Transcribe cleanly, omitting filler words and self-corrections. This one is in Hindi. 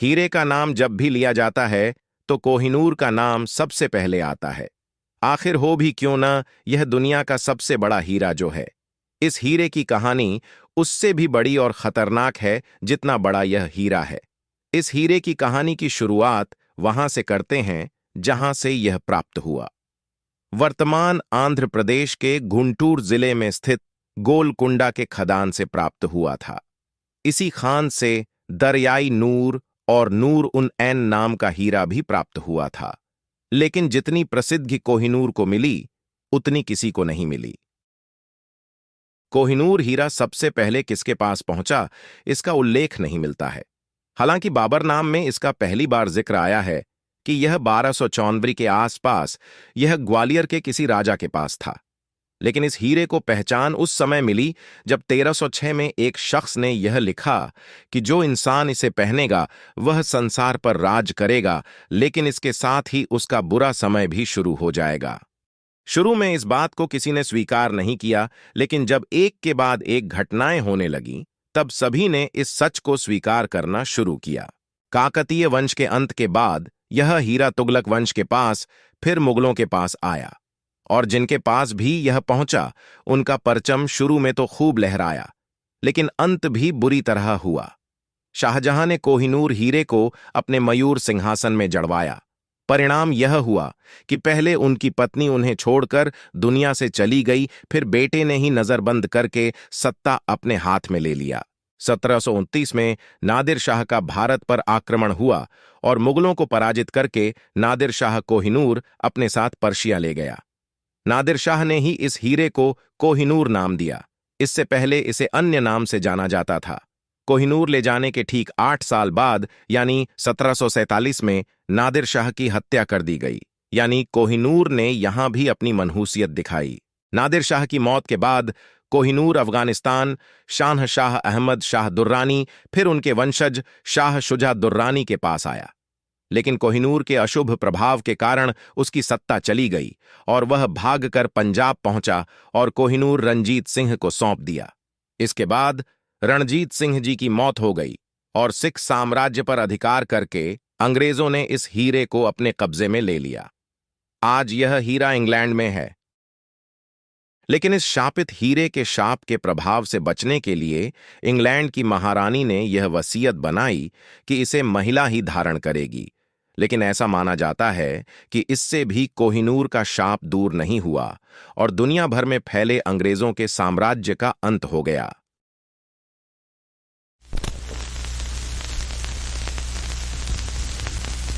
हीरे का नाम जब भी लिया जाता है तो कोहिनूर का नाम सबसे पहले आता है। आखिर हो भी क्यों ना, यह दुनिया का सबसे बड़ा हीरा जो है, इस हीरे की कहानी उससे भी बड़ी और खतरनाक है जितना बड़ा यह हीरा है। इस हीरे की कहानी की शुरुआत वहां से करते हैं जहां से यह प्राप्त हुआ। वर्तमान आंध्र प्रदेश के गुंटूर जिले में स्थित गोलकुंडा के खदान से प्राप्त हुआ था। इसी खान से दरियाई नूर और नूर उन ऐन नाम का हीरा भी प्राप्त हुआ था। लेकिन जितनी प्रसिद्धि कोहिनूर को मिली उतनी किसी को नहीं मिली। कोहिनूर हीरा सबसे पहले किसके पास पहुंचा, इसका उल्लेख नहीं मिलता है। हालांकि बाबर नाम में इसका पहली बार जिक्र आया है कि यह 1294 के आसपास यह ग्वालियर के किसी राजा के पास था। लेकिन इस हीरे को पहचान उस समय मिली जब 1306 में एक शख्स ने यह लिखा कि जो इंसान इसे पहनेगा वह संसार पर राज करेगा, लेकिन इसके साथ ही उसका बुरा समय भी शुरू हो जाएगा। शुरू में इस बात को किसी ने स्वीकार नहीं किया, लेकिन जब एक के बाद एक घटनाएं होने लगीं, तब सभी ने इस सच को स्वीकार करना शुरू किया। काकतीय वंश के अंत के बाद यह हीरा तुगलक वंश के पास, फिर मुगलों के पास आया, और जिनके पास भी यह पहुंचा उनका परचम शुरू में तो खूब लहराया, लेकिन अंत भी बुरी तरह हुआ। शाहजहां ने कोहिनूर हीरे को अपने मयूर सिंहासन में जड़वाया। परिणाम यह हुआ कि पहले उनकी पत्नी उन्हें छोड़कर दुनिया से चली गई, फिर बेटे ने ही नजरबंद करके सत्ता अपने हाथ में ले लिया। 1729 में नादिर शाह का भारत पर आक्रमण हुआ और मुगलों को पराजित करके नादिर शाह कोहिनूर अपने साथ पर्शिया ले गया। नादिर शाह ने ही इस हीरे को कोहिनूर नाम दिया। इससे पहले इसे अन्य नाम से जाना जाता था। कोहिनूर ले जाने के ठीक 8 साल बाद यानी 1747 में नादिर शाह की हत्या कर दी गई, यानी कोहिनूर ने यहां भी अपनी मनहूसियत दिखाई। नादिर शाह की मौत के बाद कोहिनूर अफगानिस्तान शाह अहमद शाह दुर्रानी, फिर उनके वंशज शाह शुजा दुर्रानी के पास आया। लेकिन कोहिनूर के अशुभ प्रभाव के कारण उसकी सत्ता चली गई और वह भागकर पंजाब पहुंचा और कोहिनूर रणजीत सिंह को सौंप दिया। इसके बाद रणजीत सिंह जी की मौत हो गई और सिख साम्राज्य पर अधिकार करके अंग्रेजों ने इस हीरे को अपने कब्जे में ले लिया। आज यह हीरा इंग्लैंड में है। लेकिन इस शापित हीरे के शाप के प्रभाव से बचने के लिए इंग्लैंड की महारानी ने यह वसीयत बनाई कि इसे महिला ही धारण करेगी। लेकिन ऐसा माना जाता है कि इससे भी कोहिनूर का शाप दूर नहीं हुआ और दुनिया भर में फैले अंग्रेजों के साम्राज्य का अंत हो गया।